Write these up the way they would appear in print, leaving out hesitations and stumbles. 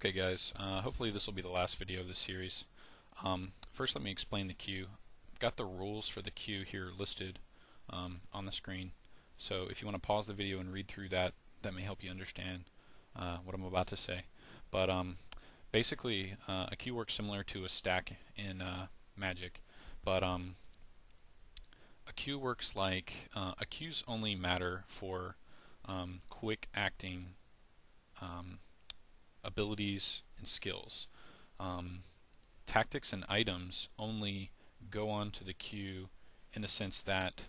Okay guys, hopefully this will be the last video of this series. First let me explain the queue. I've got the rules for the queue here listed on the screen, so if you want to pause the video and read through that, that may help you understand what I'm about to say. But basically a queue works similar to a stack in Magic, but a queue works like queues only matter for quick acting abilities and skills. Tactics and items only go onto the queue in the sense that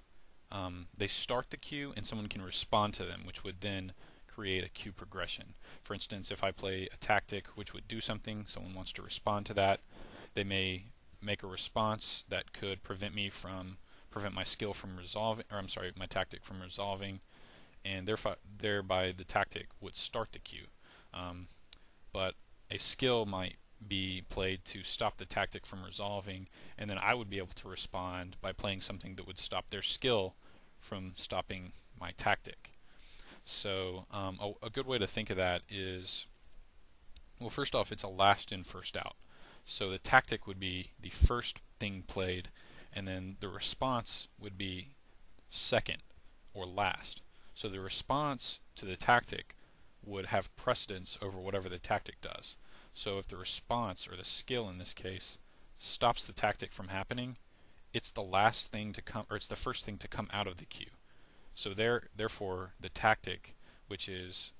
they start the queue and someone can respond to them, which would then create a queue progression. For instance, if I play a tactic which would do something, someone wants to respond to that, they may make a response that could prevent my skill from resolving, or I'm sorry, my tactic from resolving, and thereby the tactic would start the queue. But a skill might be played to stop the tactic from resolving, and then I would be able to respond by playing something that would stop their skill from stopping my tactic. So a good way to think of that is, well, first off, it's a last in, first out. So the tactic would be the first thing played, and then the response would be second or last. So the response to the tactic would have precedence over whatever the tactic does. So if the response, or the skill in this case, stops the tactic from happening, it's the last thing to come, or it's the first thing to come out of the queue. So therefore, the tactic, which is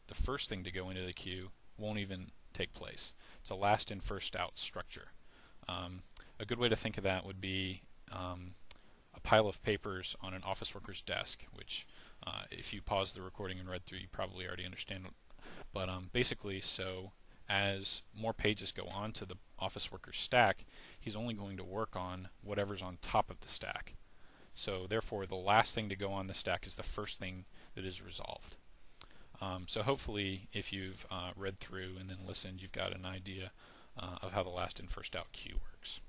the first thing to go into the queue, won't even take place. It's a last in, first out structure. A good way to think of that would be a pile of papers on an office worker's desk, which if you pause the recording and read through, you probably already understand. But basically, so as more pages go on to the office worker's stack, he's only going to work on whatever's on top of the stack. So therefore, the last thing to go on the stack is the first thing that is resolved. So hopefully, if you've read through and then listened, you've got an idea of how the last in, first out queue works.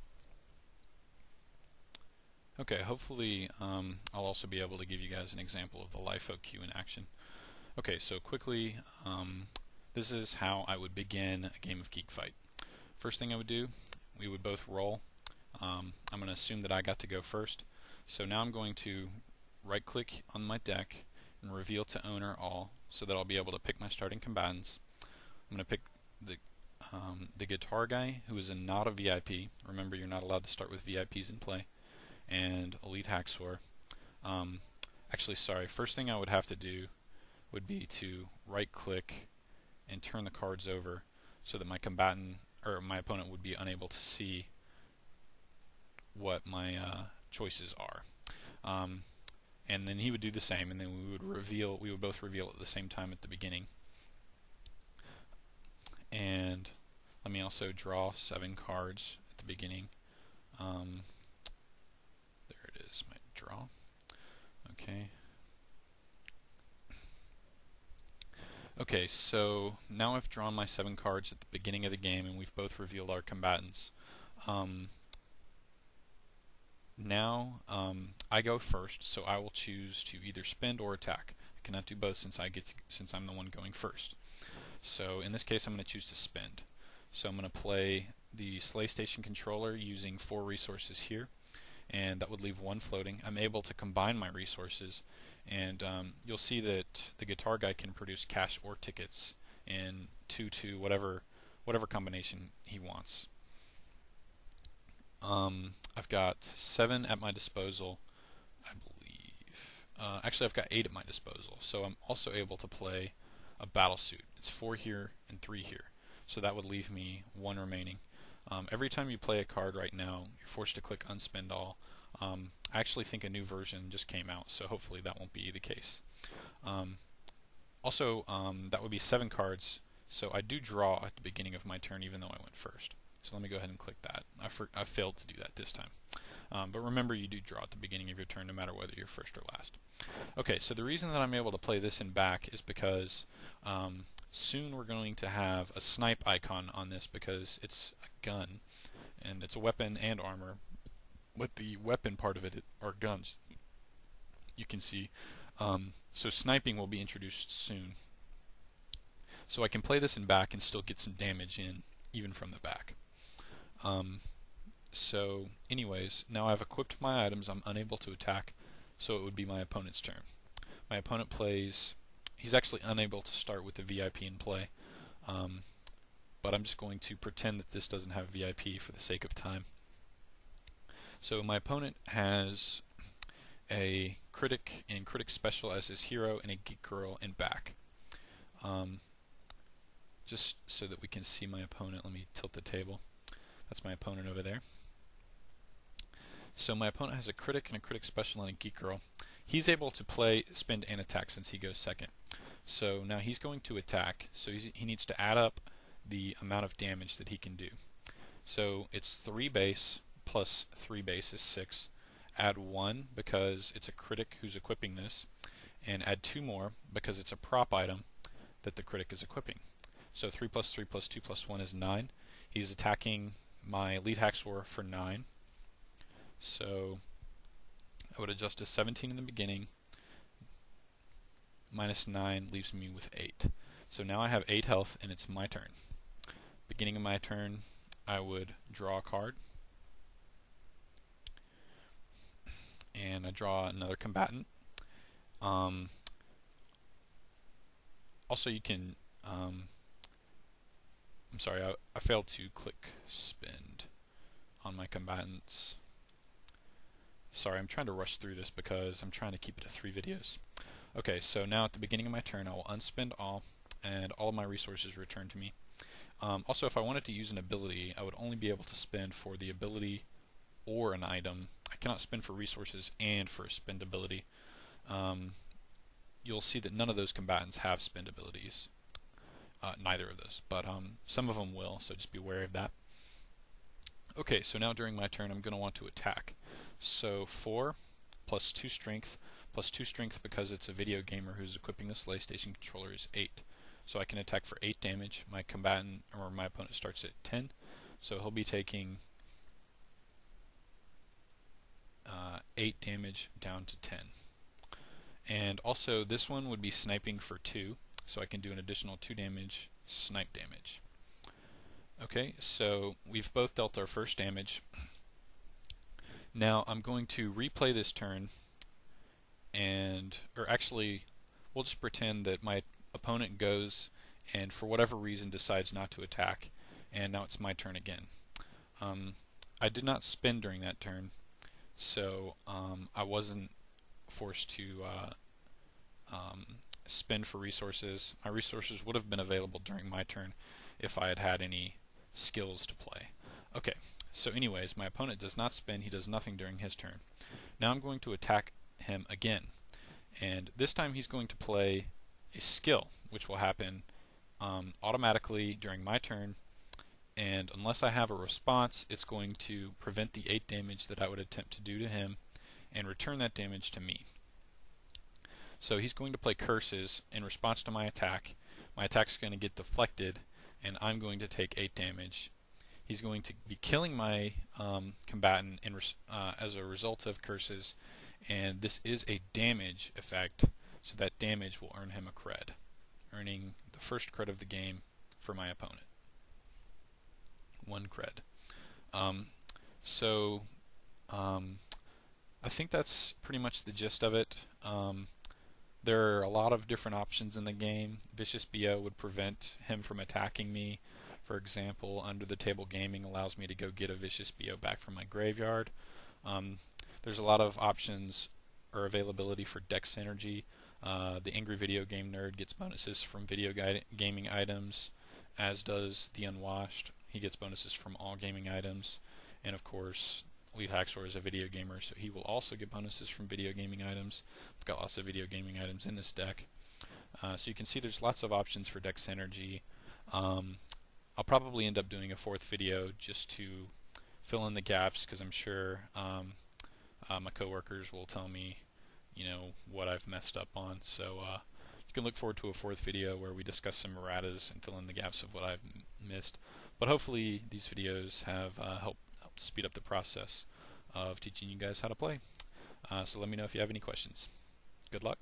Okay, hopefully I'll also be able to give you guys an example of the LIFO queue in action. Okay, so quickly, this is how I would begin a game of Geekfight. First thing I would do, we would both roll. I'm going to assume that I got to go first. So now I'm going to right-click on my deck and reveal to owner all, so that I'll be able to pick my starting combatants. I'm going to pick the guitar guy, who is not a VIP. Remember, you're not allowed to start with VIPs in play. And Elite Hacksaw. Actually, sorry, first thing I would have to do would be to right-click and turn the cards over so that my combatant, or my opponent, would be unable to see what my choices are. And then he would do the same, and then we would both reveal at the same time at the beginning. And let me also draw 7 cards at the beginning. There it is, my draw. Okay. Okay, so now I've drawn my 7 cards at the beginning of the game, and we've both revealed our combatants. Now I go first, so I will choose to either spend or attack. I cannot do both since I'm the one going first. So in this case, I'm going to choose to spend. So I'm going to play the Slay Station controller using 4 resources here, and that would leave 1 floating. I'm able to combine my resources, and you'll see that the guitar guy can produce cash or tickets in 2/2, whatever combination he wants. I've got 7 at my disposal, I believe. Actually, I've got 8 at my disposal, so I'm also able to play a battle suit. It's 4 here and 3 here, so that would leave me 1 remaining. Every time you play a card right now, you're forced to click unspend all. I actually think a new version just came out, so hopefully that won't be the case. Also, that would be 7 cards, so I do draw at the beginning of my turn even though I went first. So let me go ahead and click that. I failed to do that this time. But remember, you do draw at the beginning of your turn no matter whether you're first or last. Okay, so the reason that I'm able to play this in back is because soon we're going to have a snipe icon on this, because it's a gun, and it's a weapon and armor, but the weapon part of it are guns. You can see. So sniping will be introduced soon. So I can play this in back and still get some damage in, even from the back. So anyways, now I've equipped my items, I'm unable to attack, so it would be my opponent's turn. My opponent plays, he's actually unable to start with the VIP in play, but I'm just going to pretend that this doesn't have VIP for the sake of time. So my opponent has a Critic and Critic Special as his hero and a Geek Girl in back. Just so that we can see my opponent, let me tilt the table. That's my opponent over there. So my opponent has a Critic and a Critic Special and a Geek Girl. He's able to play, spend, and attack since he goes second. So now he's going to attack, so he needs to add up the amount of damage that he can do. So it's 3 base plus 3 base is 6. Add 1 because it's a Critic who's equipping this, and add 2 more because it's a prop item that the Critic is equipping. So 3 plus 3 plus 2 plus 1 is 9. He's attacking my lead Haxor for 9. So I would adjust to 17 in the beginning. Minus 9 leaves me with 8. So now I have 8 health and it's my turn. Beginning of my turn, I would draw a card. And I draw another combatant. Also you can, I'm sorry, I failed to click spend on my combatants. Sorry, I'm trying to rush through this because I'm trying to keep it to 3 videos. Okay, so now at the beginning of my turn I will unspend all, and all of my resources return to me. Also, if I wanted to use an ability, I would only be able to spend for the ability or an item. I cannot spend for resources and for a spend ability. You'll see that none of those combatants have spend abilities. Neither of those, but some of them will, so just be wary of that. Okay, so now during my turn I'm going to want to attack. So 4 plus 2 strength plus 2 strength because it's a video gamer who's equipping this PlayStation controller is 8. So I can attack for 8 damage. My combatant, or my opponent, starts at 10, so he'll be taking 8 damage down to 10. And also this one would be sniping for 2, so I can do an additional 2 damage snipe damage. Okay, so we've both dealt our first damage. Now I'm going to replay this turn, or actually we'll just pretend that my opponent goes and for whatever reason decides not to attack, and now it's my turn again. I did not spend during that turn, so I wasn't forced to spend for resources. My resources would have been available during my turn if I had had any skills to play. Okay, so anyways, my opponent does not spend, he does nothing during his turn. Now I'm going to attack him again, and this time he's going to play a skill, which will happen automatically during my turn, and unless I have a response, it's going to prevent the 8 damage that I would attempt to do to him and return that damage to me. So he's going to play Curses in response to my attack. My attack's going to get deflected, and I'm going to take 8 damage. He's going to be killing my combatant as a result of Curses, and this is a damage effect, so that damage will earn him a cred, earning the first cred of the game for my opponent. 1 cred. I think that's pretty much the gist of it. There are a lot of different options in the game. Vicious BO would prevent him from attacking me. For example, Under the Table Gaming allows me to go get a Vicious BO back from my graveyard. There's a lot of options or availability for Dex Energy. The Angry Video Game Nerd gets bonuses from video gaming items, as does the Unwashed. He gets bonuses from all gaming items. And of course, Lead Haxor is a video gamer, so he will also get bonuses from video gaming items. I've got lots of video gaming items in this deck. So you can see there's lots of options for Dex Energy. I'll probably end up doing a 4th video just to fill in the gaps, because I'm sure my coworkers will tell me, what I've messed up on. So you can look forward to a 4th video where we discuss some erratas and fill in the gaps of what I've missed. But hopefully these videos have helped speed up the process of teaching you guys how to play. So let me know if you have any questions. Good luck.